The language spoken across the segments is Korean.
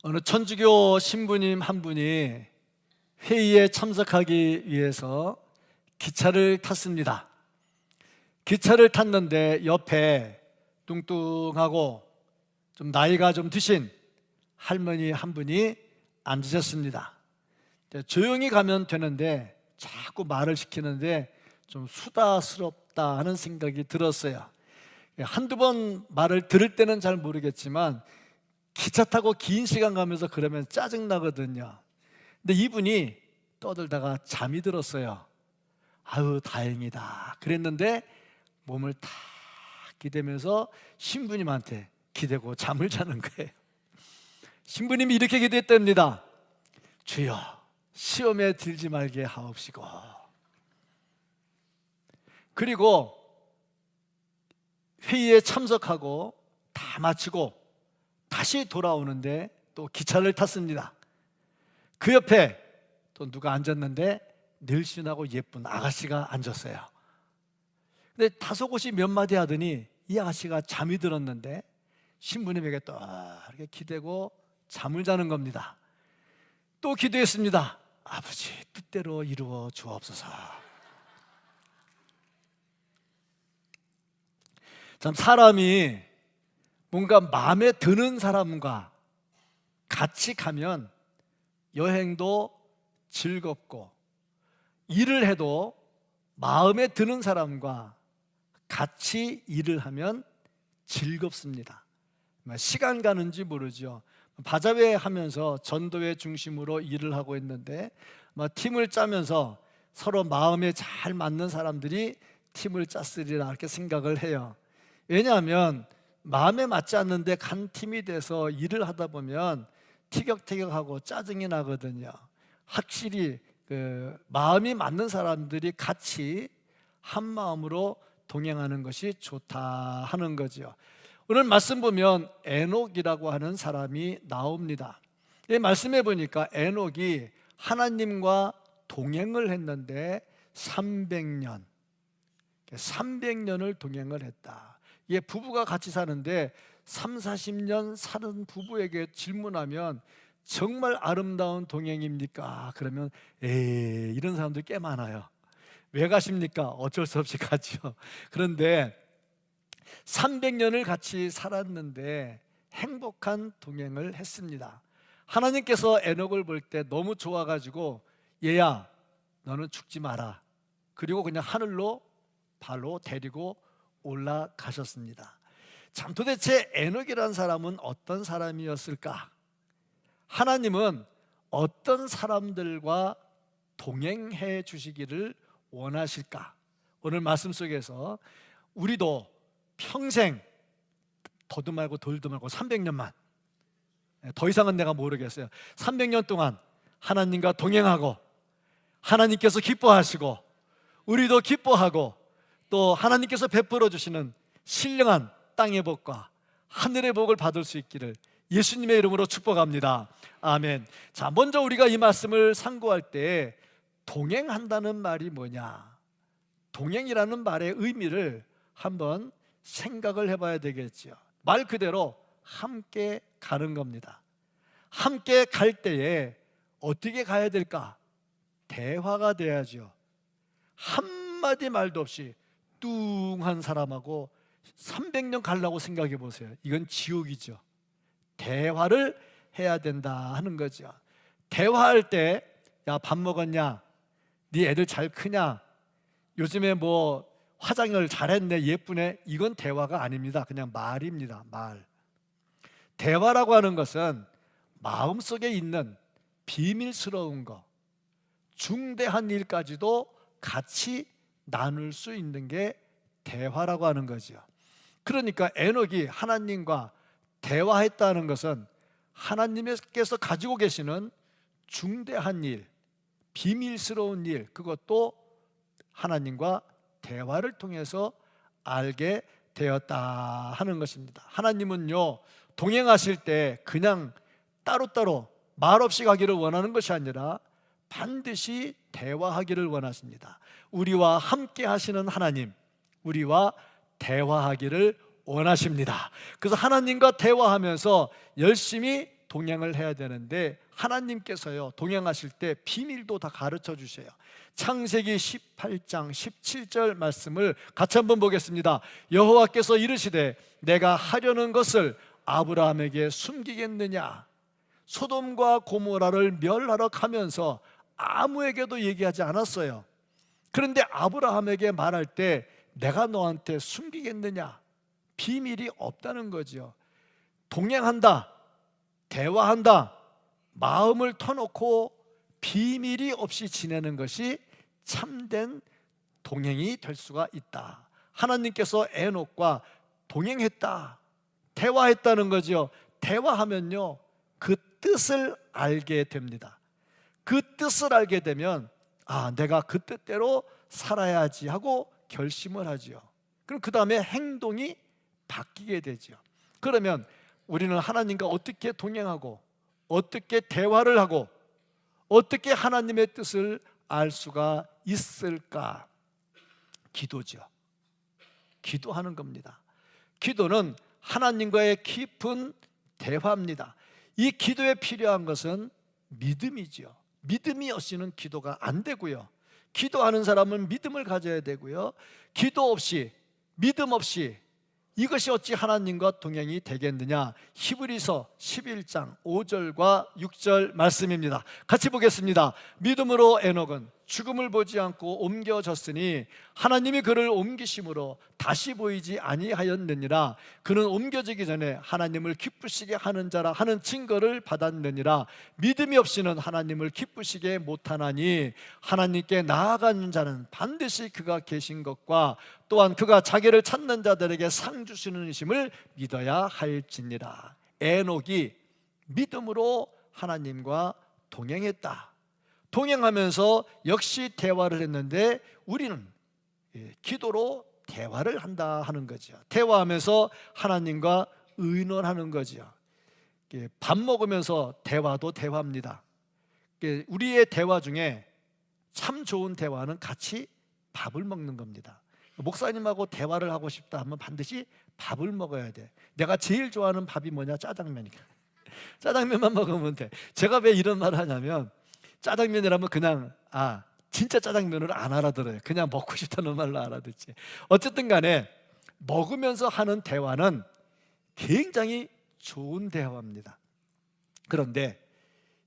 어느 천주교 신부님 한 분이 회의에 참석하기 위해서 기차를 탔습니다. 기차를 탔는데 옆에 뚱뚱하고 좀 나이가 좀 드신 할머니 한 분이 앉으셨습니다. 조용히 가면 되는데 자꾸 말을 시키는데 좀 수다스럽다 하는 생각이 들었어요. 한두 번 말을 들을 때는 잘 모르겠지만 기차 타고 긴 시간 가면서 그러면 짜증나거든요. 근데 이분이 떠들다가 잠이 들었어요. 아유 다행이다 그랬는데 몸을 탁 기대면서 신부님한테 기대고 잠을 자는 거예요. 신부님이 이렇게 기도했답니다. 주여 시험에 들지 말게 하옵시고. 그리고 회의에 참석하고 다 마치고 다시 돌아오는데 또 기차를 탔습니다. 그 옆에 또 누가 앉았는데 늘씬하고 예쁜 아가씨가 앉았어요. 근데 다소곳이 몇 마디 하더니 이 아가씨가 잠이 들었는데 신부님에게 또 이렇게 기대고 잠을 자는 겁니다. 또 기도했습니다. 아버지 뜻대로 이루어 주옵소서. 참 사람이 뭔가 마음에 드는 사람과 같이 가면 여행도 즐겁고 일을 해도 마음에 드는 사람과 같이 일을 하면 즐겁습니다. 시간 가는지 모르죠. 바자회 하면서 전도회 중심으로 일을 하고 있는데 팀을 짜면서 서로 마음에 잘 맞는 사람들이 팀을 짰으리라 이렇게 생각을 해요. 왜냐하면 마음에 맞지 않는데 간 팀이 돼서 일을 하다 보면 티격태격하고 짜증이 나거든요. 확실히 마음이 맞는 사람들이 같이 한 마음으로 동행하는 것이 좋다 하는 거죠. 오늘 말씀 보면 에녹이라고 하는 사람이 나옵니다. 이 말씀해 보니까 에녹이 하나님과 동행을 했는데 300년을 동행을 했다. 이게 부부가 같이 사는데 30-40년 사는 부부에게 질문하면 정말 아름다운 동행입니까? 그러면 이런 사람들 꽤 많아요. 왜 가십니까? 어쩔 수 없이 가죠. 그런데 300년을 같이 살았는데 행복한 동행을 했습니다. 하나님께서 에녹을 볼 때 너무 좋아가지고 얘야 너는 죽지 마라. 그리고 그냥 하늘로 발로 데리고 올라가셨습니다. 참 도대체 에녹이라는 사람은 어떤 사람이었을까? 하나님은 어떤 사람들과 동행해 주시기를 원하실까? 오늘 말씀 속에서 우리도 평생 더도 말고 덜도 말고 300년만, 더 이상은 내가 모르겠어요. 300년 동안 하나님과 동행하고 하나님께서 기뻐하시고 우리도 기뻐하고 또 하나님께서 베풀어 주시는 신령한 땅의 복과 하늘의 복을 받을 수 있기를 예수님의 이름으로 축복합니다. 아멘. 자, 먼저 우리가 이 말씀을 상고할 때 동행한다는 말이 뭐냐? 동행이라는 말의 의미를 한번 생각을 해봐야 되겠죠. 말 그대로 함께 가는 겁니다. 함께 갈 때에 어떻게 가야 될까? 대화가 돼야죠. 한마디 말도 없이 뚱한 사람하고 300년 가려고 생각해 보세요. 이건 지옥이죠. 대화를 해야 된다 하는 거죠. 대화할 때 야, 밥 먹었냐? 네 애들 잘 크냐? 요즘에 뭐 화장을 잘했네, 예쁘네. 이건 대화가 아닙니다. 그냥 말입니다. 말. 대화라고 하는 것은 마음속에 있는 비밀스러운 거, 중대한 일까지도 같이 나눌 수 있는 게 대화라고 하는 거죠. 그러니까 에녹이 하나님과 대화했다는 것은 하나님께서 가지고 계시는 중대한 일, 비밀스러운 일, 그것도 하나님과 대화를 통해서 알게 되었다 하는 것입니다. 하나님은요, 동행하실 때 그냥 따로따로 말없이 가기를 원하는 것이 아니라 반드시 대화하기를 원하십니다. 우리와 함께 하시는 하나님, 우리와 대화하기를 원하십니다. 그래서 하나님과 대화하면서 열심히 동행을 해야 되는데 하나님께서요 동행하실 때 비밀도 다 가르쳐 주셔요. 창세기 18장 17절 말씀을 같이 한번 보겠습니다. 여호와께서 이르시되 내가 하려는 것을 아브라함에게 숨기겠느냐. 소돔과 고모라를 멸하러 가면서 아무에게도 얘기하지 않았어요. 그런데 아브라함에게 말할 때 내가 너한테 숨기겠느냐, 비밀이 없다는 거죠. 동행한다, 대화한다, 마음을 터놓고 비밀이 없이 지내는 것이 참된 동행이 될 수가 있다. 하나님께서 에녹과 동행했다, 대화했다는 거죠. 대화하면요 그 뜻을 알게 됩니다. 그 뜻을 알게 되면 내가 그 뜻대로 살아야지 하고 결심을 하죠. 그럼 그 다음에 행동이 바뀌게 되죠. 그러면 우리는 하나님과 어떻게 동행하고 어떻게 대화를 하고 어떻게 하나님의 뜻을 알 수가 있을까? 기도죠. 기도하는 겁니다. 기도는 하나님과의 깊은 대화입니다. 이 기도에 필요한 것은 믿음이죠. 믿음이 없이는 기도가 안 되고요. 기도하는 사람은 믿음을 가져야 되고요. 기도 없이, 믿음 없이 이것이 어찌 하나님과 동행이 되겠느냐. 히브리서 11장 5절과 6절 말씀입니다. 같이 보겠습니다. 믿음으로 에녹은 죽음을 보지 않고 옮겨졌으니 하나님이 그를 옮기심으로 다시 보이지 아니하였느니라. 그는 옮겨지기 전에 하나님을 기쁘시게 하는 자라 하는 증거를 받았느니라. 믿음이 없이는 하나님을 기쁘시게 못하나니 하나님께 나아가는 자는 반드시 그가 계신 것과 또한 그가 자기를 찾는 자들에게 상 주시는 이심을 믿어야 할지니라. 에녹이 믿음으로 하나님과 동행했다. 동행하면서 역시 대화를 했는데 우리는 기도로 대화를 한다 하는 거죠. 대화하면서 하나님과 의논하는 거죠. 밥 먹으면서 대화도 대화입니다. 우리의 대화 중에 참 좋은 대화는 같이 밥을 먹는 겁니다. 목사님하고 대화를 하고 싶다 하면 반드시 밥을 먹어야 돼. 내가 제일 좋아하는 밥이 뭐냐? 짜장면이야. 짜장면만 먹으면 돼. 제가 왜 이런 말을 하냐면 짜장면이라면 그냥 진짜 짜장면을 안 알아들어요. 그냥 먹고 싶다는 말로 알아듣지. 어쨌든 간에 먹으면서 하는 대화는 굉장히 좋은 대화입니다. 그런데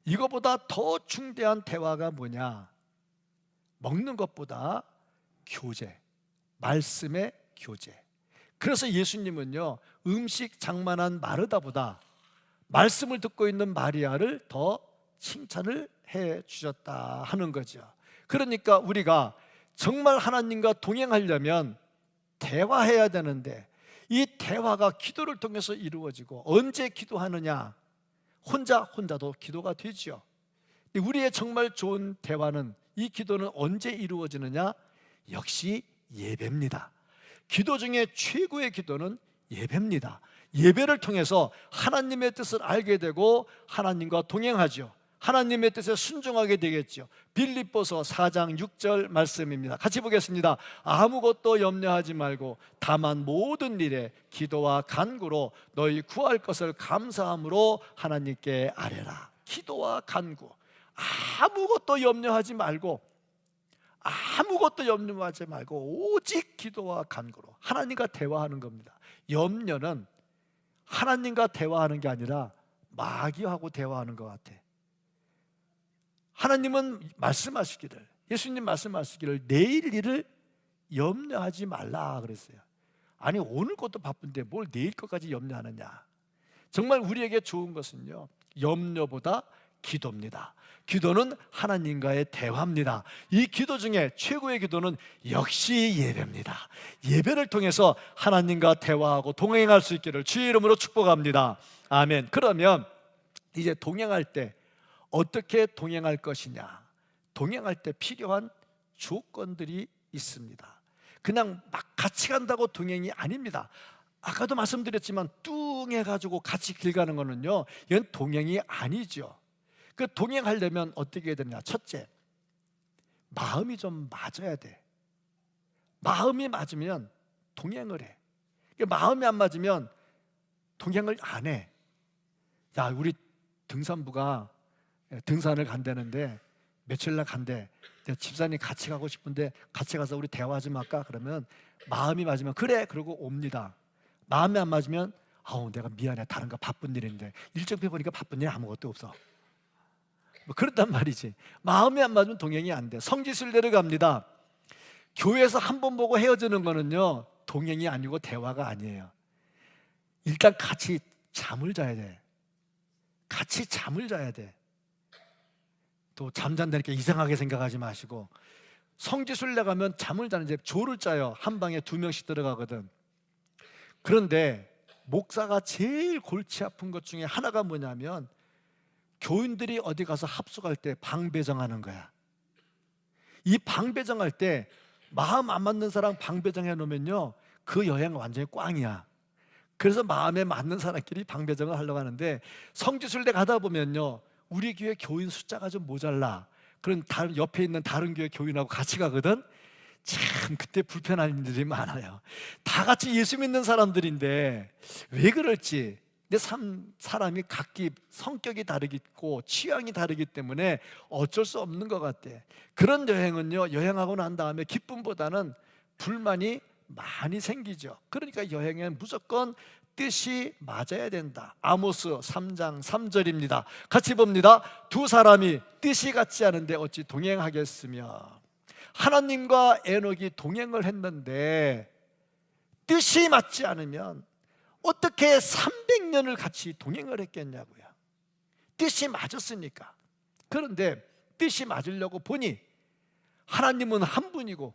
이거보다 더 중대한 대화가 뭐냐? 먹는 것보다 교제, 말씀의 교제. 그래서 예수님은요 음식 장만한 마르다보다 말씀을 듣고 있는 마리아를 더 칭찬을 해 주셨다 하는 거죠. 그러니까 우리가 정말 하나님과 동행하려면 대화해야 되는데 이 대화가 기도를 통해서 이루어지고 언제 기도하느냐? 혼자도 기도가 되죠. 우리의 정말 좋은 대화는, 이 기도는 언제 이루어지느냐? 역시 예배입니다. 기도 중에 최고의 기도는 예배입니다. 예배를 통해서 하나님의 뜻을 알게 되고 하나님과 동행하죠. 하나님의 뜻에 순종하게 되겠죠. 빌립보서 4장 6절 말씀입니다. 같이 보겠습니다. 아무것도 염려하지 말고 다만 모든 일에 기도와 간구로 너희 구할 것을 감사함으로 하나님께 아뢰라. 기도와 간구. 아무것도 염려하지 말고 오직 기도와 간구로 하나님과 대화하는 겁니다. 염려는 하나님과 대화하는 게 아니라 마귀하고 대화하는 것 같아. 하나님은 말씀하시기를, 예수님 말씀하시기를 내일 일을 염려하지 말라 그랬어요. 아니 오늘 것도 바쁜데 뭘 내일 것까지 염려하느냐. 정말 우리에게 좋은 것은요 염려보다 기도입니다. 기도는 하나님과의 대화입니다. 이 기도 중에 최고의 기도는 역시 예배입니다. 예배를 통해서 하나님과 대화하고 동행할 수 있기를 주의 이름으로 축복합니다. 아멘. 그러면 이제 동행할 때 어떻게 동행할 것이냐? 동행할 때 필요한 조건들이 있습니다. 그냥 막 같이 간다고 동행이 아닙니다. 아까도 말씀드렸지만 뚱해가지고 같이 길 가는 거는요 이건 동행이 아니죠. 그 동행하려면 어떻게 해야 되냐? 첫째, 마음이 좀 맞아야 돼. 마음이 맞으면 동행을 해. 마음이 안 맞으면 동행을 안 해. 야, 우리 등산부가 등산을 간다는데 며칠날 간대. 집사님 같이 가고 싶은데 같이 가서 우리 대화 좀 할까? 그러면 마음이 맞으면 그래 그러고 옵니다. 마음이 안 맞으면 아우 내가 미안해 다른 거 바쁜 일인데 일정표 보니까 바쁜 일 아무것도 없어. 뭐 그렇단 말이지. 마음이 안 맞으면 동행이 안 돼. 성지순례를 갑니다. 교회에서 한 번 보고 헤어지는 거는요 동행이 아니고 대화가 아니에요. 일단 같이 잠을 자야 돼. 같이 잠을 자야 돼. 또 잠잔다니까 이상하게 생각하지 마시고, 성지순례 가면 잠을 자는 집 조를 짜요. 한 방에 2명씩 들어가거든. 그런데 목사가 제일 골치 아픈 것 중에 하나가 뭐냐면 교인들이 어디 가서 합숙할 때 방 배정하는 거야. 이 방 배정할 때 마음 안 맞는 사람 방 배정해 놓으면요 그 여행 완전히 꽝이야. 그래서 마음에 맞는 사람끼리 방 배정을 하려고 하는데, 성지순례 가다 보면요 우리 교회 교인 숫자가 좀 모자라. 그런 다른 옆에 있는 다른 교회 교인하고 같이 가거든. 참 그때 불편한 일들이 많아요. 다 같이 예수 믿는 사람들인데 왜 그럴지. 근데 사람이 각기 성격이 다르고 취향이 다르기 때문에 어쩔 수 없는 것 같아. 그런 여행은요 여행하고 난 다음에 기쁨보다는 불만이 많이 생기죠. 그러니까 여행엔 무조건 뜻이 맞아야 된다. 아모스 3장 3절입니다. 같이 봅니다. 두 사람이 뜻이 같지 않은데 어찌 동행하겠으며. 하나님과 에녹이 동행을 했는데 뜻이 맞지 않으면 어떻게 300년을 같이 동행을 했겠냐고요. 뜻이 맞았으니까. 그런데 뜻이 맞으려고 보니 하나님은 한 분이고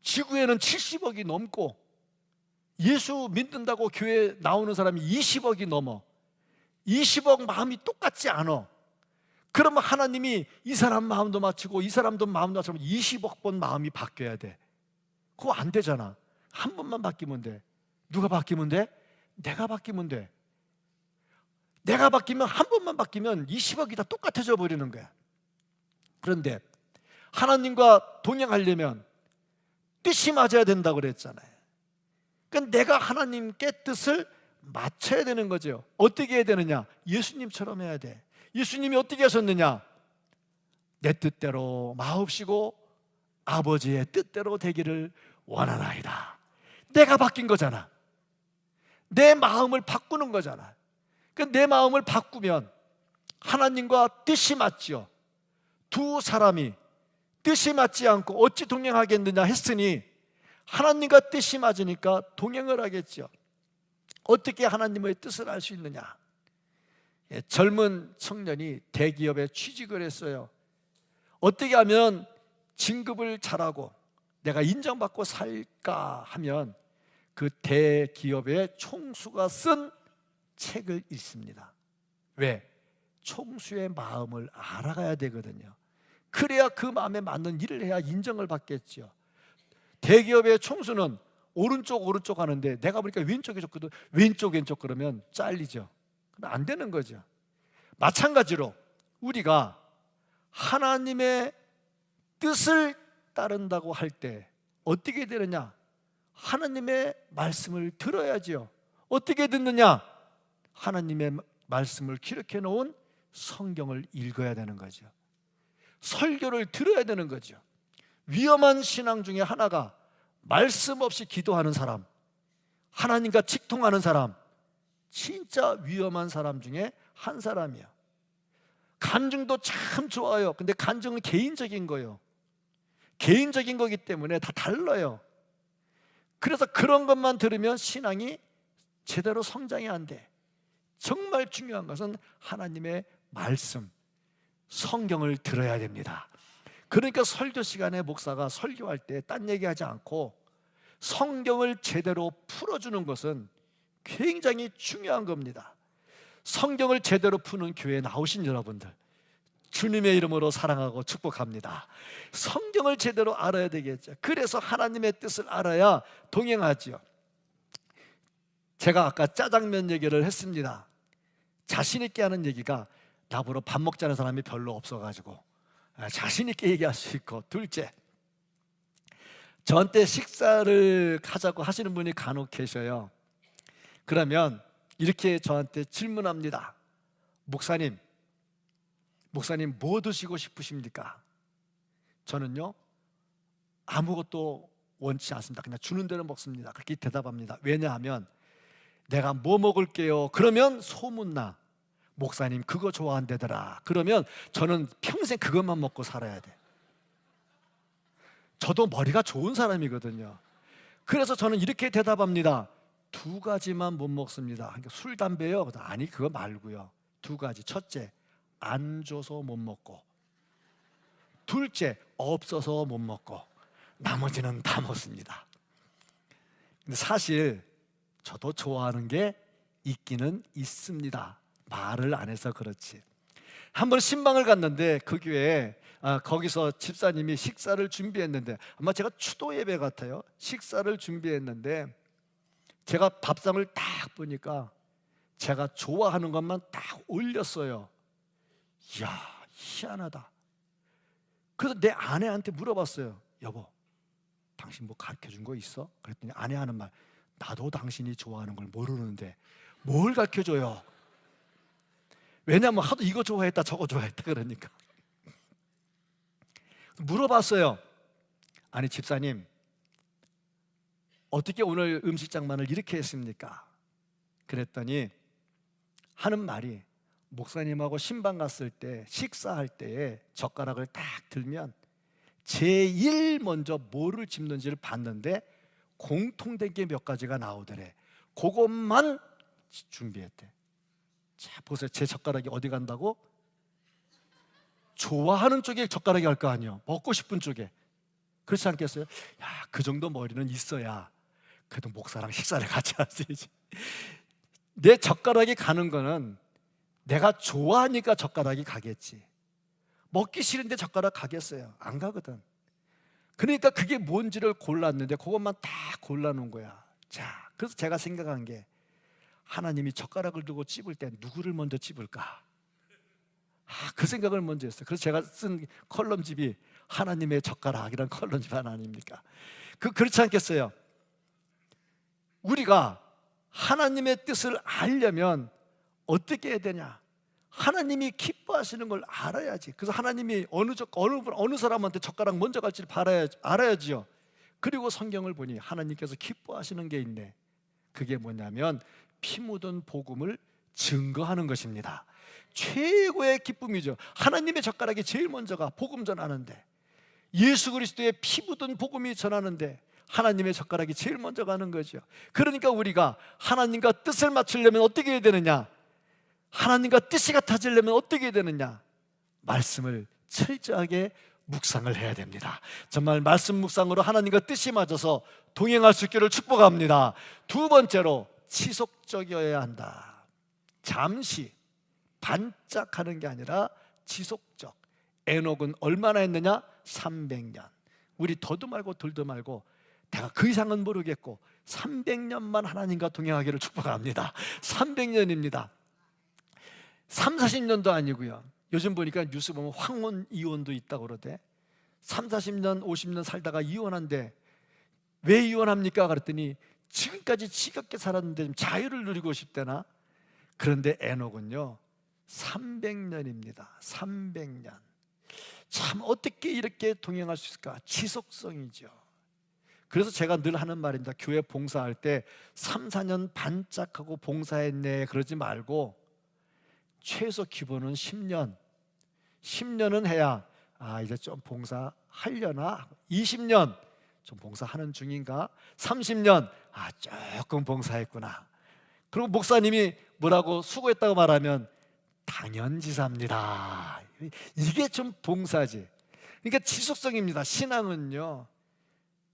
지구에는 70억이 넘고 예수 믿는다고 교회 나오는 사람이 20억이 넘어. 20억 마음이 똑같지 않아. 그러면 하나님이 이 사람 마음도 맞추고 이 사람도 마음도 맞추면 20억 번 마음이 바뀌어야 돼. 그거 안 되잖아. 한 번만 바뀌면 돼. 누가 바뀌면 돼? 내가 바뀌면 돼. 내가 바뀌면, 한 번만 바뀌면 20억이 다 똑같아져 버리는 거야. 그런데 하나님과 동행하려면 뜻이 맞아야 된다고 그랬잖아요. 그러니까 내가 하나님께 뜻을 맞춰야 되는 거죠. 어떻게 해야 되느냐? 예수님처럼 해야 돼. 예수님이 어떻게 하셨느냐? 내 뜻대로 마옵시고 아버지의 뜻대로 되기를 원하나이다. 내가 바뀐 거잖아. 내 마음을 바꾸는 거잖아. 그러니까 내 마음을 바꾸면 하나님과 뜻이 맞지요. 두 사람이 뜻이 맞지 않고 어찌 동행하겠느냐 했으니 하나님과 뜻이 맞으니까 동행을 하겠죠. 어떻게 하나님의 뜻을 알 수 있느냐? 젊은 청년이 대기업에 취직을 했어요. 어떻게 하면 진급을 잘하고 내가 인정받고 살까 하면 그 대기업의 총수가 쓴 책을 읽습니다. 왜? 총수의 마음을 알아가야 되거든요. 그래야 그 마음에 맞는 일을 해야 인정을 받겠죠. 대기업의 총수는 오른쪽 하는데 내가 보니까 왼쪽이 좋거든. 왼쪽 그러면 잘리죠. 안 되는 거죠. 마찬가지로 우리가 하나님의 뜻을 따른다고 할 때 어떻게 되느냐? 하나님의 말씀을 들어야지요. 어떻게 듣느냐? 하나님의 말씀을 기록해 놓은 성경을 읽어야 되는 거죠. 설교를 들어야 되는 거죠. 위험한 신앙 중에 하나가 말씀 없이 기도하는 사람, 하나님과 직통하는 사람, 진짜 위험한 사람 중에 한 사람이야. 간증도 참 좋아요. 근데 간증은 개인적인 거예요. 개인적인 거기 때문에 다 달라요. 그래서 그런 것만 들으면 신앙이 제대로 성장이 안 돼. 정말 중요한 것은 하나님의 말씀, 성경을 들어야 됩니다. 그러니까 설교 시간에 목사가 설교할 때 딴 얘기하지 않고 성경을 제대로 풀어주는 것은 굉장히 중요한 겁니다. 성경을 제대로 푸는 교회에 나오신 여러분들, 주님의 이름으로 사랑하고 축복합니다. 성경을 제대로 알아야 되겠죠. 그래서 하나님의 뜻을 알아야 동행하지요. 제가 아까 짜장면 얘기를 했습니다. 자신 있게 하는 얘기가 나보러 밥 먹자는 사람이 별로 없어가지고 자신 있게 얘기할 수 있고, 둘째, 저한테 식사를 하자고 하시는 분이 간혹 계셔요. 그러면 이렇게 저한테 질문합니다. 목사님 뭐 드시고 싶으십니까? 저는요 아무것도 원치 않습니다. 그냥 주는 대로 먹습니다. 그렇게 대답합니다. 왜냐하면 내가 뭐 먹을게요 그러면 소문나, 목사님 그거 좋아한대더라. 그러면 저는 평생 그것만 먹고 살아야 돼. 저도 머리가 좋은 사람이거든요. 그래서 저는 이렇게 대답합니다. 2가지만 못 먹습니다. 그러니까 술, 담배요? 아니 그거 말고요. 2가지. 첫째, 안 줘서 못 먹고, 둘째, 없어서 못 먹고, 나머지는 다 먹습니다. 근데 사실 저도 좋아하는 게 있기는 있습니다. 말을 안 해서 그렇지. 한번 신방을 갔는데 그 교회에 거기서 집사님이 식사를 준비했는데, 아마 제가 추도 예배 같아요. 식사를 준비했는데 제가 밥상을 딱 보니까 제가 좋아하는 것만 딱 올렸어요. 이야, 희한하다. 그래서 내 아내한테 물어봤어요. 여보, 당신 뭐 가르쳐준 거 있어? 그랬더니 아내 하는 말, 나도 당신이 좋아하는 걸 모르는데 뭘 가르쳐줘요? 왜냐면 하도 이거 좋아했다 저거 좋아했다 그러니까. 물어봤어요. 아니 집사님, 어떻게 오늘 음식 장만을 이렇게 했습니까? 그랬더니 하는 말이, 목사님하고 신방 갔을 때 식사할 때에 젓가락을 딱 들면 제일 먼저 뭐를 집는지를 봤는데 공통된 게 몇 가지가 나오더래. 그것만 준비했대. 자, 보세요. 제 젓가락이 어디 간다고? 좋아하는 쪽에 젓가락이 갈 거 아니에요. 먹고 싶은 쪽에. 그렇지 않겠어요? 야, 그 정도 머리는 있어야 그래도 목사랑 식사를 같이 하지. 내 젓가락이 가는 거는 내가 좋아하니까 젓가락이 가겠지. 먹기 싫은데 젓가락 가겠어요? 안 가거든. 그러니까 그게 뭔지를 골랐는데 그것만 다 골라놓은 거야. 자, 그래서 제가 생각한 게, 하나님이 젓가락을 두고 찝을 때 누구를 먼저 찝을까? 그 생각을 먼저 했어요. 그래서 제가 쓴 컬럼집이 하나님의 젓가락이란 컬럼집 하나 아닙니까? 그렇지 않겠어요? 우리가 하나님의 뜻을 알려면 어떻게 해야 되냐? 하나님이 기뻐하시는 걸 알아야지. 그래서 하나님이 어느 사람한테 젓가락 먼저 갈지를 알아야지요. 그리고 성경을 보니 하나님께서 기뻐하시는 게 있네. 그게 뭐냐면 피 묻은 복음을 증거하는 것입니다. 최고의 기쁨이죠. 하나님의 젓가락이 제일 먼저 가. 복음 전하는데, 예수 그리스도의 피 묻은 복음이 전하는데 하나님의 젓가락이 제일 먼저 가는 거죠. 그러니까 우리가 하나님과 뜻을 맞추려면 어떻게 해야 되느냐? 하나님과 뜻이 같아지려면 어떻게 해야 되느냐? 말씀을 철저하게 묵상을 해야 됩니다. 정말 말씀 묵상으로 하나님과 뜻이 맞아서 동행할 수 있기를 축복합니다. 2번째로, 지속적이어야 한다. 잠시 반짝하는 게 아니라 지속적. 에녹은 얼마나 했느냐? 300년. 우리 더도 말고 덜도 말고 내가 그 이상은 모르겠고 300년만 하나님과 동행하기를 축복합니다. 300년입니다. 3, 40년도 아니고요. 요즘 보니까 뉴스 보면 황혼 이혼도 있다고 그러대. 3, 40년, 50년 살다가 이혼한데 왜 이혼합니까? 그랬더니 지금까지 지겹게 살았는데 좀 자유를 누리고 싶대나? 그런데 에녹은요 300년입니다. 300년. 참 어떻게 이렇게 동행할 수 있을까? 지속성이죠. 그래서 제가 늘 하는 말입니다. 교회 봉사할 때 3, 4년 반짝하고 봉사했네 그러지 말고 최소 기본은 10년은 해야 이제 좀 봉사하려나? 20년 좀 봉사하는 중인가? 30년 조금 봉사했구나. 그리고 목사님이 뭐라고 수고했다고 말하면 당연지사입니다. 이게 좀 봉사지. 그러니까 지속성입니다. 신앙은요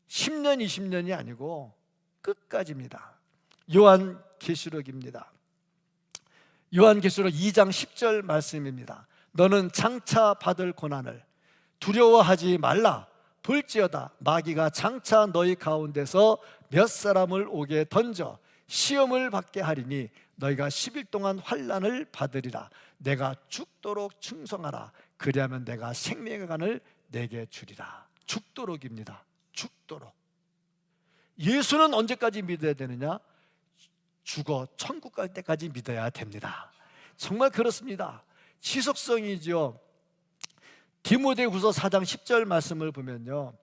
10년, 20년이 아니고 끝까지입니다. 요한계시록입니다. 요한계시록 2장 10절 말씀입니다. 너는 장차 받을 고난을 두려워하지 말라. 볼지어다 마귀가 장차 너희 가운데서 몇 사람을 오게 던져 시험을 받게 하리니 너희가 10일 동안 환난을 받으리라. 내가 죽도록 충성하라. 그리하면 내가 생명의 간을 내게 주리라. 죽도록입니다. 죽도록. 예수는 언제까지 믿어야 되느냐? 죽어 천국 갈 때까지 믿어야 됩니다. 정말 그렇습니다. 지속성이죠. 디모데후서 4장 10절 말씀을 보면요,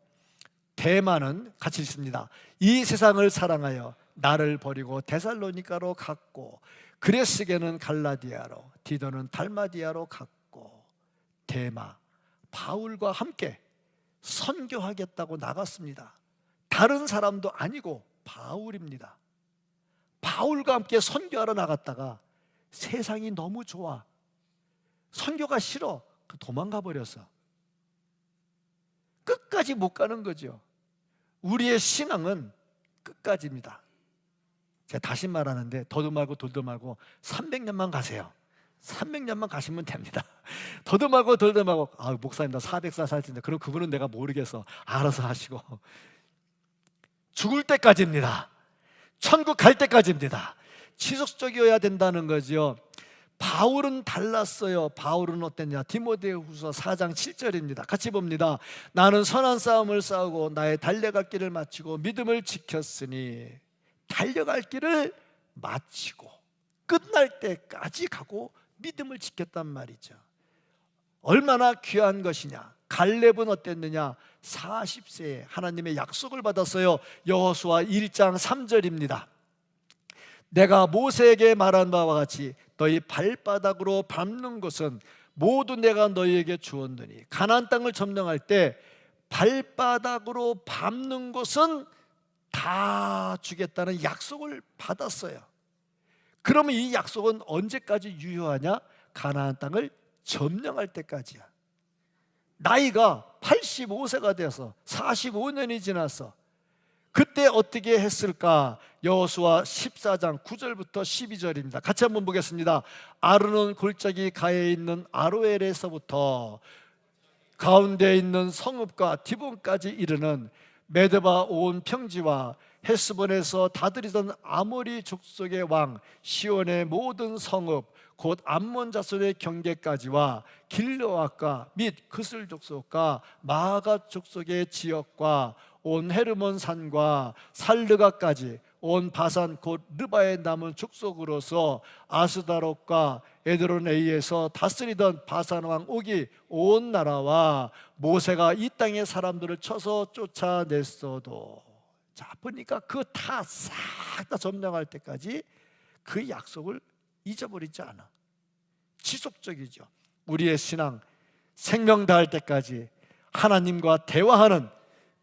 대마는 같이 있습니다. 이 세상을 사랑하여 나를 버리고 데살로니가로 갔고, 그레스게는 갈라디아로, 디도는 달마디아로 갔고, 대마 바울과 함께 선교하겠다고 나갔습니다. 다른 사람도 아니고 바울입니다. 바울과 함께 선교하러 나갔다가 세상이 너무 좋아, 선교가 싫어, 도망가 버렸어. 끝까지 못 가는 거죠. 우리의 신앙은 끝까지입니다. 제가 다시 말하는데, 더도 말고 돌도 말고 300년만 가세요. 300년만 가시면 됩니다. 더도 말고 돌도 말고, 목사님 나 400살 살 텐데, 그럼 그분은 내가 모르겠어, 알아서 하시고. 죽을 때까지입니다. 천국 갈 때까지입니다. 지속적이어야 된다는 거죠. 바울은 달랐어요. 바울은 어땠냐? 디모데후서 4장 7절입니다. 같이 봅니다. 나는 선한 싸움을 싸우고 나의 달려갈 길을 마치고 믿음을 지켰으니, 달려갈 길을 마치고 끝날 때까지 가고 믿음을 지켰단 말이죠. 얼마나 귀한 것이냐. 갈렙은 어땠느냐? 40세에 하나님의 약속을 받았어요. 여호수아 1장 3절입니다. 내가 모세에게 말한 바와 같이 너희 발바닥으로 밟는 것은 모두 내가 너희에게 주었느니, 가나안 땅을 점령할 때 발바닥으로 밟는 것은 다 주겠다는 약속을 받았어요. 그러면 이 약속은 언제까지 유효하냐? 가나안 땅을 점령할 때까지야. 나이가 85세가 돼서 45년이 지났어. 그때 어떻게 했을까? 여호수아 14장 9절부터 12절입니다. 같이 한번 보겠습니다. 아르논 골짜기 가에 있는 아로엘에서부터 가운데 있는 성읍과 디본까지 이르는 메드바 온 평지와 헤스본에서 다스리던 아모리 족속의 왕 시온의 모든 성읍 곧 암몬 자손의 경계까지와 길르앗과 및 그슬 족속과 마아가 족속의 지역과 온 헤르몬 산과 살르가까지 온 바산 곧 르바에 남은 족속으로서 아스다롯과 에드론에이에서 다스리던 바산 왕 옥이 온 나라와 모세가 이 땅의 사람들을 쳐서 쫓아냈어도, 자 보니까 그 다 싹 다 점령할 때까지 그 약속을 잊어버리지 않아. 지속적이죠. 우리의 신앙 생명 다할 때까지 하나님과 대화하는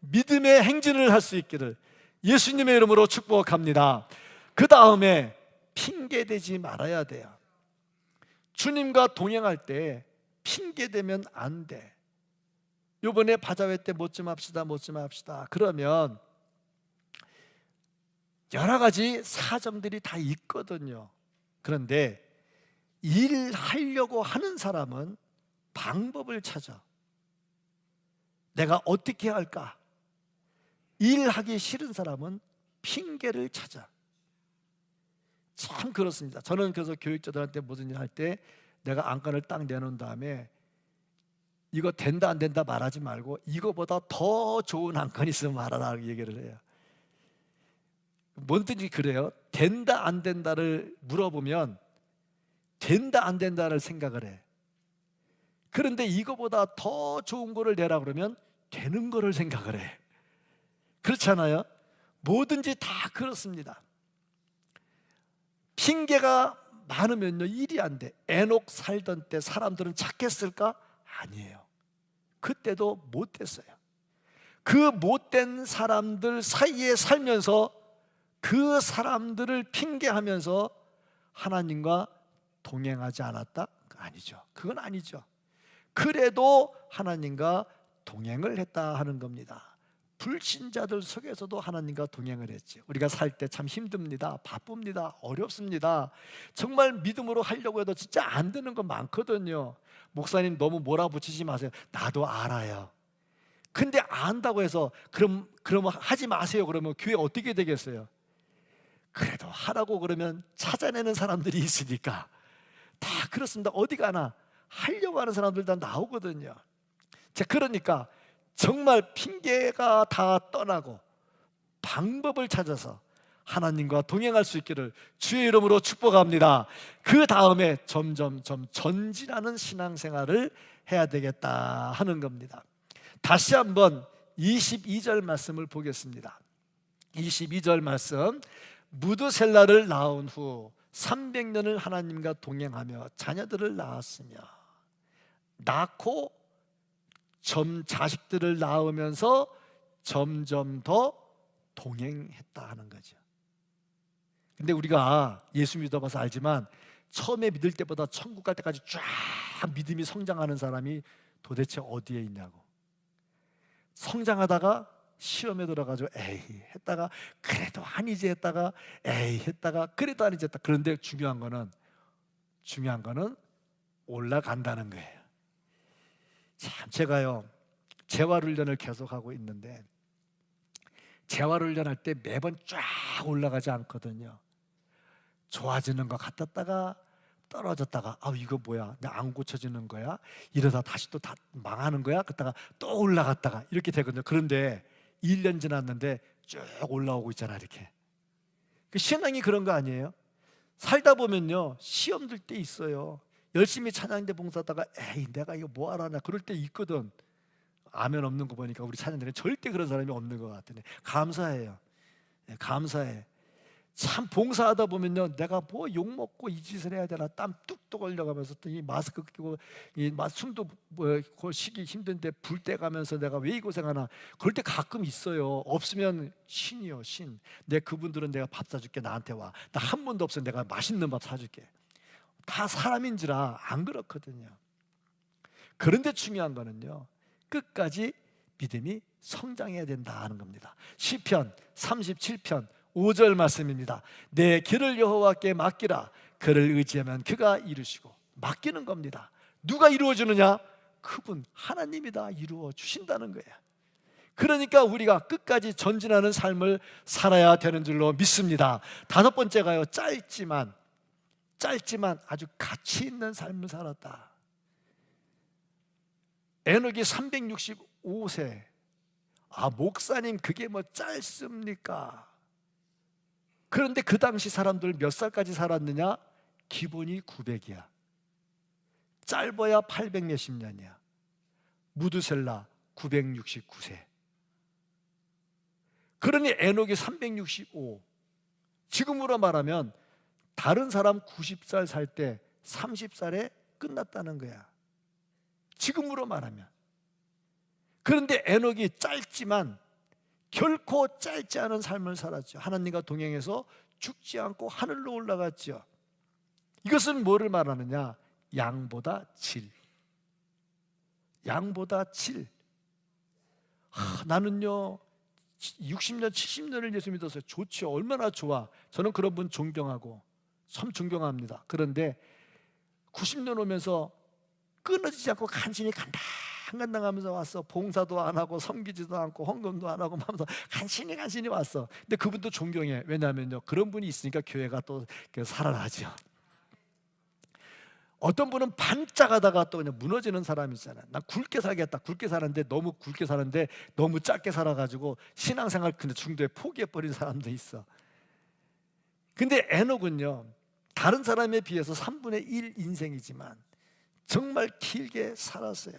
믿음의 행진을 할 수 있기를 예수님의 이름으로 축복합니다. 그 다음에 핑계대지 말아야 돼요. 주님과 동행할 때 핑계대면 안 돼. 요번에 바자회 때 뭐 좀 합시다 그러면 여러 가지 사정들이 다 있거든요. 그런데 일하려고 하는 사람은 방법을 찾아. 내가 어떻게 할까? 일하기 싫은 사람은 핑계를 찾아. 참 그렇습니다. 저는 그래서 교육자들한테 무슨 일 할 때 내가 안건을 딱 내놓은 다음에 이거 된다 안 된다 말하지 말고 이거보다 더 좋은 안건이 있으면 말하라고 얘기를 해요. 뭐든지 그래요. 된다 안 된다를 물어보면 된다 안 된다를 생각을 해. 그런데 이거보다 더 좋은 거를 내라 그러면 되는 거를 생각을 해. 그렇잖아요. 뭐든지 다 그렇습니다. 핑계가 많으면요 일이 안 돼. 에녹 살던 때 사람들은 착했을까? 아니에요. 그때도 못됐어요. 그 못된 사람들 사이에 살면서 그 사람들을 핑계하면서 하나님과 동행하지 않았다? 아니죠. 그건 아니죠. 그래도 하나님과 동행을 했다 하는 겁니다. 불신자들 속에서도 하나님과 동행을 했지. 우리가 살 때 참 힘듭니다. 바쁩니다. 어렵습니다. 정말 믿음으로 하려고 해도 진짜 안 되는 거 많거든요. 목사님 너무 몰아붙이지 마세요. 나도 알아요. 근데 안다고 해서 그럼 하지 마세요 그러면 교회 어떻게 되겠어요? 그래도 하라고 그러면 찾아내는 사람들이 있으니까 다 그렇습니다. 어디 가나 하려고 하는 사람들 다 나오거든요. 자, 그러니까 정말 핑계가 다 떠나고 방법을 찾아서 하나님과 동행할 수 있기를 주의 이름으로 축복합니다. 그 다음에 점점점 전진하는 신앙생활을 해야 되겠다 하는 겁니다. 다시 한번 22절 말씀을 보겠습니다. 22절 말씀, 무드셀라를 낳은 후 300년을 하나님과 동행하며 자녀들을 낳았으며, 낳고 자식들을 낳으면서 점점 더 동행했다 하는 거죠. 근데 우리가 예수 믿어봐서 알지만 처음에 믿을 때보다 천국 갈 때까지 쫙 믿음이 성장하는 사람이 도대체 어디에 있냐고. 성장하다가 시험에 들어가지고 에이 했다가 그래도 아니지 했다가 에이 했다가 그래도 아니지 했다. 그런데 중요한 거는 올라간다는 거예요. 참, 제가요 재활훈련을 계속하고 있는데 재활훈련할 때 매번 쫙 올라가지 않거든요. 좋아지는 것 같았다가 떨어졌다가 이거 뭐야, 나 안 고쳐지는 거야, 이러다 다시 또 다 망하는 거야, 그러다가 또 올라갔다가 이렇게 되거든요. 그런데 1년 지났는데 쭉 올라오고 있잖아. 이렇게 그 신앙이 그런 거 아니에요? 살다 보면요 시험 들 때 있어요. 열심히 찬양대 봉사하다가 에이 내가 이거 뭐 하라나 그럴 때 있거든. 아멘 없는 거 보니까 우리 찬양대는 절대 그런 사람이 없는 것 같은데 감사해요. 감사해. 참 봉사하다 보면요 내가 뭐 욕먹고 이 짓을 해야 되나 땀 뚝뚝 흘려가면서 또 이 마스크 끼고 이 숨도 쉬기 힘든데 불 떼가면서 내가 왜 이 고생하나 그럴 때 가끔 있어요. 없으면 신이요 신. 그분들은 내가 밥 사줄게, 나한테 와. 나 한 번도 없으면 내가 맛있는 밥 사줄게. 다 사람인지라 안 그렇거든요. 그런데 중요한 거는요 끝까지 믿음이 성장해야 된다 하는 겁니다. 시편 37편 5절 말씀입니다. 내 길을 여호와께 맡기라. 그를 의지하면 그가 이루시고. 맡기는 겁니다. 누가 이루어주느냐? 그분 하나님이 다 이루어 주신다는 거예요. 그러니까 우리가 끝까지 전진하는 삶을 살아야 되는 줄로 믿습니다. 다섯 번째가요 짧지만 아주 가치 있는 삶을 살았다. 에녹이 365세. 목사님 그게 뭐 짧습니까? 그런데 그 당시 사람들 몇 살까지 살았느냐? 기본이 900이야. 짧아야 800 몇십 년이야. 무드셀라 969세. 그러니 에녹이 365. 지금으로 말하면 다른 사람 90살 살 때 30살에 끝났다는 거야. 지금으로 말하면. 그런데 에녹이 짧지만 결코 짧지 않은 삶을 살았죠. 하나님과 동행해서 죽지 않고 하늘로 올라갔죠. 이것은 뭐를 말하느냐? 양보다 질. 양보다 질. 나는요 60년 70년을 예수 믿었어요. 좋죠. 얼마나 좋아. 저는 그런 분 존경하고 참 존경합니다. 그런데 90년 오면서 끊어지지 않고 간신히 간당간당하면서 왔어. 봉사도 안 하고 섬기지도 않고 헌금도 안 하고 하면서 간신히 왔어. 근데 그분도 존경해. 왜냐하면요 그런 분이 있으니까 교회가 또 살아나죠. 어떤 분은 반짝하다가 또 그냥 무너지는 사람이 있잖아요. 난 굵게 살겠다. 굵게 사는데 너무 짧게 살아가지고 신앙생활 근데 중도에 포기해버린 사람도 있어. 근데 에녹은요 다른 사람에 비해서 3분의 1 인생이지만 정말 길게 살았어요.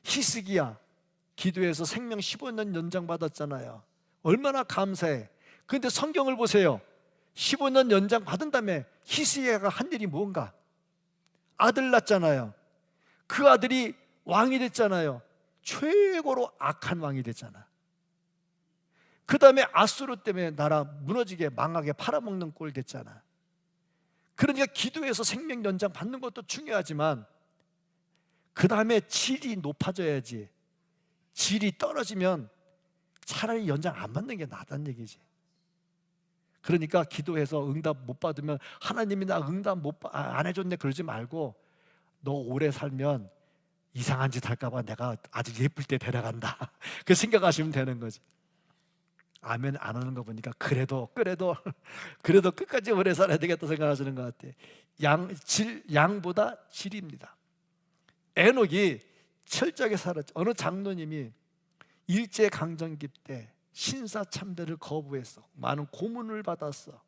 히스기야 기도해서 생명 15년 연장 받았잖아요. 얼마나 감사해. 그런데 성경을 보세요. 15년 연장 받은 다음에 히스기야가 한 일이 뭔가? 아들 낳잖아요. 그 아들이 왕이 됐잖아요. 최고로 악한 왕이 됐잖아. 그 다음에 아수르 때문에 나라 무너지게 망하게 팔아먹는 꼴 됐잖아. 그러니까 기도해서 생명 연장 받는 것도 중요하지만 그 다음에 질이 높아져야지. 질이 떨어지면 차라리 연장 안 받는 게 낫다는 얘기지. 그러니까 기도해서 응답 못 받으면 하나님이 나 응답 안 해줬네 그러지 말고 너 오래 살면 이상한 짓 할까봐 내가 아주 예쁠 때 데려간다. 그 생각하시면 되는 거지. 아멘 안 하는 거 보니까 그래도 끝까지 오래 살아야 되겠다 생각하시는 것 같아. 양보다 질입니다. 에녹이 철저하게 살았죠. 어느 장로님이 일제강점기 때 신사참배를 거부했어. 많은 고문을 받았어.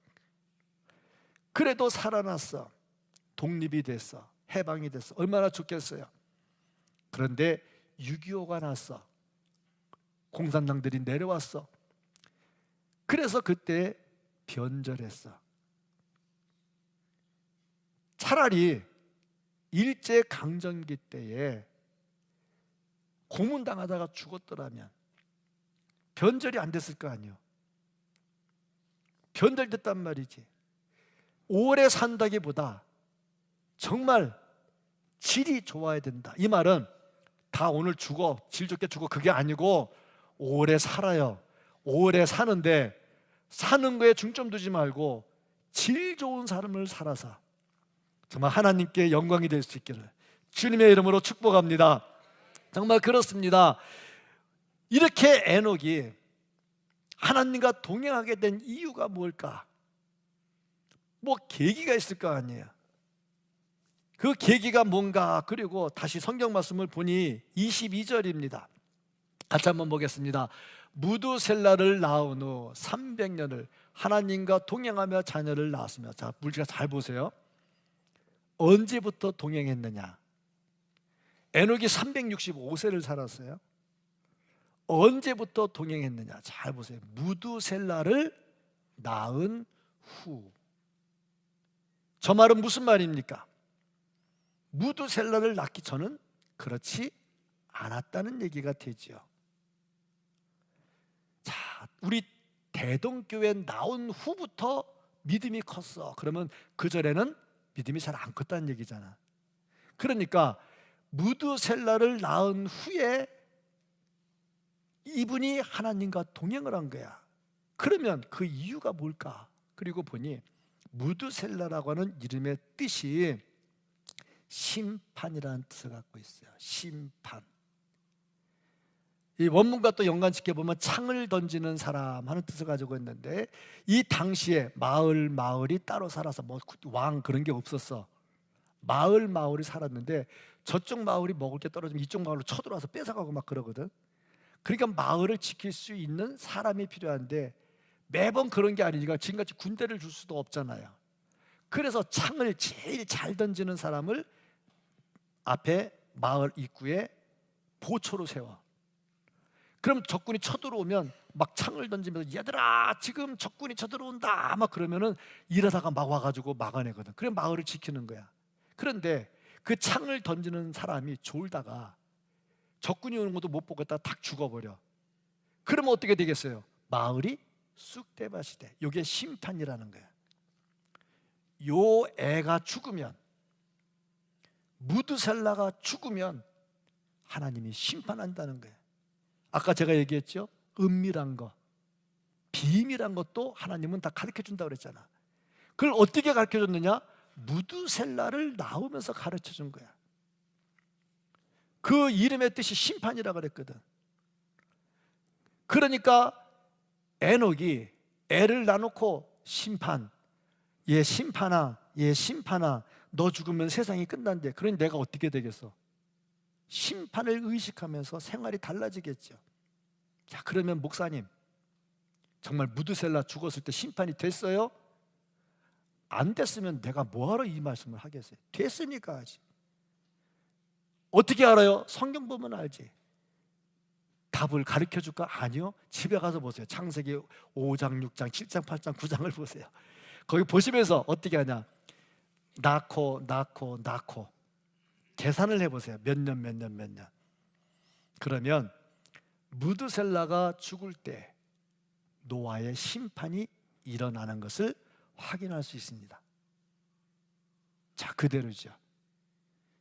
그래도 살아났어. 독립이 됐어. 해방이 됐어. 얼마나 좋겠어요. 그런데 6.25가 났어. 공산당들이 내려왔어. 그래서 그때 변절했어. 차라리 일제강점기 때에 고문당하다가 죽었더라면 변절이 안 됐을 거 아니에요. 변절됐단 말이지. 오래 산다기보다 정말 질이 좋아야 된다. 이 말은 다 오늘 죽어, 질 좋게 죽어, 그게 아니고 오래 살아요. 오래 사는데 사는 거에 중점 두지 말고 질 좋은 삶을 살아서 정말 하나님께 영광이 될 수 있기를 주님의 이름으로 축복합니다. 정말 그렇습니다. 이렇게 에녹이 하나님과 동행하게 된 이유가 뭘까? 뭐 계기가 있을 거 아니에요. 그 계기가 뭔가. 그리고 다시 성경 말씀을 보니 22절입니다. 같이 한번 보겠습니다. 무두셀라를 낳은 후 300년을 하나님과 동행하며 자녀를 낳았으며. 자, 물지가 잘 보세요. 언제부터 동행했느냐? 에녹이 365세를 살았어요. 언제부터 동행했느냐? 잘 보세요. 무두셀라를 낳은 후. 저 말은 무슨 말입니까? 무두셀라를 낳기 전은 그렇지 않았다는 얘기가 되죠. 자, 우리 대동교회 나온 후부터 믿음이 컸어. 그러면 그 전에는 믿음이 잘 안 컸다는 얘기잖아. 그러니까 무두셀라를 낳은 후에 이분이 하나님과 동행을 한 거야. 그러면 그 이유가 뭘까? 그리고 보니 무두셀라라고 하는 이름의 뜻이 심판이라는 뜻을 갖고 있어요. 심판. 이 원문과 또 연관짓게 보면 창을 던지는 사람 하는 뜻을 가지고 있는데, 이 당시에 마을이 따로 살아서 뭐 왕 그런 게 없었어. 마을이 살았는데 저쪽 마을이 먹을 게 떨어지면 이쪽 마을로 쳐들어와서 뺏어가고 막 그러거든. 그러니까 마을을 지킬 수 있는 사람이 필요한데 매번 그런 게 아니니까 지금같이 군대를 줄 수도 없잖아요. 그래서 창을 제일 잘 던지는 사람을 앞에 마을 입구에 보초로 세워. 그럼 적군이 쳐들어오면 막 창을 던지면서 얘들아 지금 적군이 쳐들어온다 막 그러면은 이러다가 막 와가지고 막아내거든. 그래 마을을 지키는 거야. 그런데 그 창을 던지는 사람이 졸다가 적군이 오는 것도 못 보겠다 탁 죽어버려. 그러면 어떻게 되겠어요? 마을이 쑥대밭이 돼. 이게 심판이라는 거야. 요 애가 죽으면, 무두셀라가 죽으면 하나님이 심판한다는 거예요. 아까 제가 얘기했죠? 은밀한 거, 비밀한 것도 하나님은 다 가르쳐준다고 그랬잖아. 그걸 어떻게 가르쳐줬느냐? 무두셀라를 낳으면서 가르쳐준 거야. 그 이름의 뜻이 심판이라고 그랬거든. 그러니까 에녹이 애를 낳아놓고 심판, 얘 심판아, 너 죽으면 세상이 끝난대. 그러니 내가 어떻게 되겠어? 심판을 의식하면서 생활이 달라지겠죠. 자, 그러면 목사님, 정말 무두셀라 죽었을 때 심판이 됐어요? 안 됐으면 내가 뭐하러 이 말씀을 하겠어요? 됐으니까 하지. 어떻게 알아요? 성경 보면 알지. 답을 가르쳐줄까? 아니요. 집에 가서 보세요. 창세기 5장, 6장, 7장, 8장, 9장을 보세요. 거기 보시면서 어떻게 하냐? 낳고 계산을 해보세요. 몇 년. 그러면 무두셀라가 죽을 때 노아의 심판이 일어나는 것을 확인할 수 있습니다. 자, 그대로죠.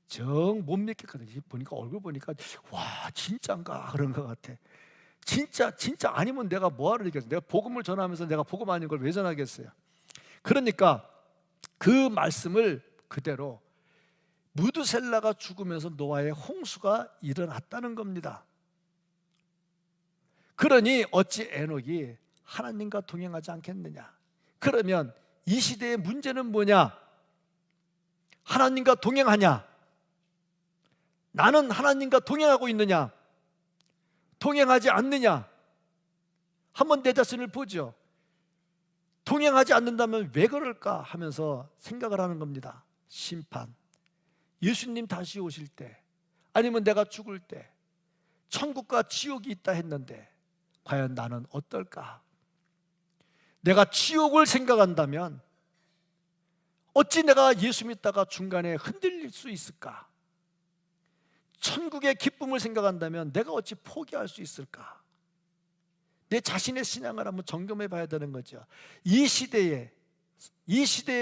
정 못 믿겠거든요. 보니까 얼굴 보니까 와 진짜인가 그런 것 같아. 진짜 아니면 내가 뭐하러 얘기했어? 내가 복음을 전하면서 내가 복음 아닌 걸 왜 전하겠어요? 그러니까 그 말씀을 그대로 무두셀라가 죽으면서 노아의 홍수가 일어났다는 겁니다. 그러니 어찌 에녹이 하나님과 동행하지 않겠느냐? 그러면 이 시대의 문제는 뭐냐? 하나님과 동행하냐? 나는 하나님과 동행하고 있느냐? 동행하지 않느냐? 한번 내 자신을 보죠. 동행하지 않는다면 왜 그럴까 하면서 생각을 하는 겁니다. 심판, 예수님 다시 오실 때, 아니면 내가 죽을 때 천국과 지옥이 있다 했는데 과연 나는 어떨까? 내가 지옥을 생각한다면 어찌 내가 예수 믿다가 중간에 흔들릴 수 있을까? 천국의 기쁨을 생각한다면 내가 어찌 포기할 수 있을까? 내 자신의 신앙을 한번 점검해 봐야 되는 거죠. 이 시대의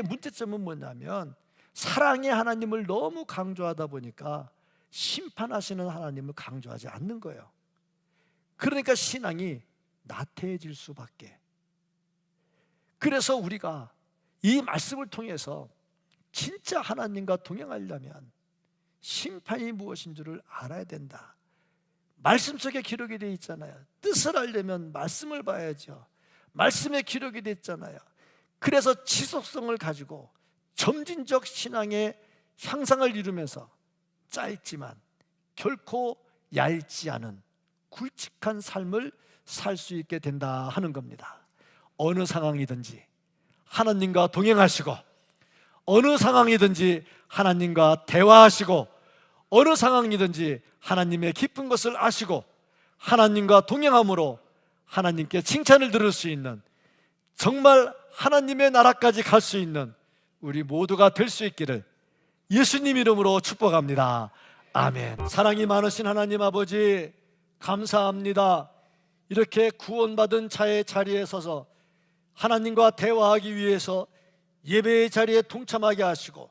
문제점은 뭐냐면 사랑의 하나님을 너무 강조하다 보니까 심판하시는 하나님을 강조하지 않는 거예요. 그러니까 신앙이 나태해질 수밖에. 그래서 우리가 이 말씀을 통해서 진짜 하나님과 동행하려면 심판이 무엇인 줄을 알아야 된다. 말씀 속에 기록이 되어 있잖아요. 뜻을 알려면 말씀을 봐야죠. 말씀에 기록이 되어 있잖아요. 그래서 지속성을 가지고 점진적 신앙의 향상을 이루면서 짧지만 결코 얇지 않은 굵직한 삶을 살 수 있게 된다 하는 겁니다. 어느 상황이든지 하나님과 동행하시고, 어느 상황이든지 하나님과 대화하시고, 어느 상황이든지 하나님의 깊은 것을 아시고 하나님과 동행함으로 하나님께 칭찬을 들을 수 있는, 정말 하나님의 나라까지 갈 수 있는 우리 모두가 될 수 있기를 예수님 이름으로 축복합니다. 아멘. 사랑이 많으신 하나님 아버지, 감사합니다. 이렇게 구원받은 자의 자리에 서서 하나님과 대화하기 위해서 예배의 자리에 동참하게 하시고,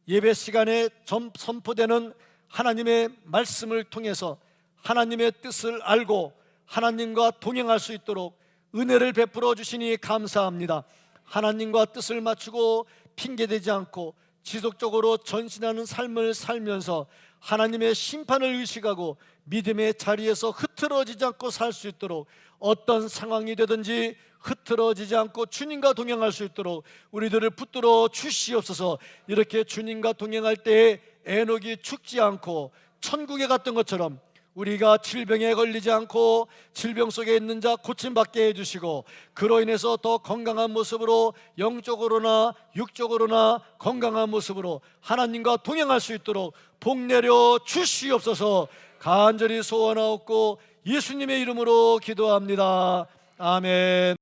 예배 시간에 선포되는 하나님의 말씀을 통해서 하나님의 뜻을 알고 하나님과 동행할 수 있도록 은혜를 베풀어 주시니 감사합니다. 하나님과 뜻을 맞추고 핑계대지 않고 지속적으로 전신하는 삶을 살면서 하나님의 심판을 의식하고 믿음의 자리에서 흐트러지지 않고 살 수 있도록, 어떤 상황이 되든지 흐트러지지 않고 주님과 동행할 수 있도록 우리들을 붙들어 주시옵소서. 이렇게 주님과 동행할 때에 에녹이 죽지 않고 천국에 갔던 것처럼 우리가 질병에 걸리지 않고 질병 속에 있는 자 고침받게 해주시고, 그로 인해서 더 건강한 모습으로, 영적으로나 육적으로나 건강한 모습으로 하나님과 동행할 수 있도록 복 내려 주시옵소서. 간절히 소원하옵고 예수님의 이름으로 기도합니다. 아멘.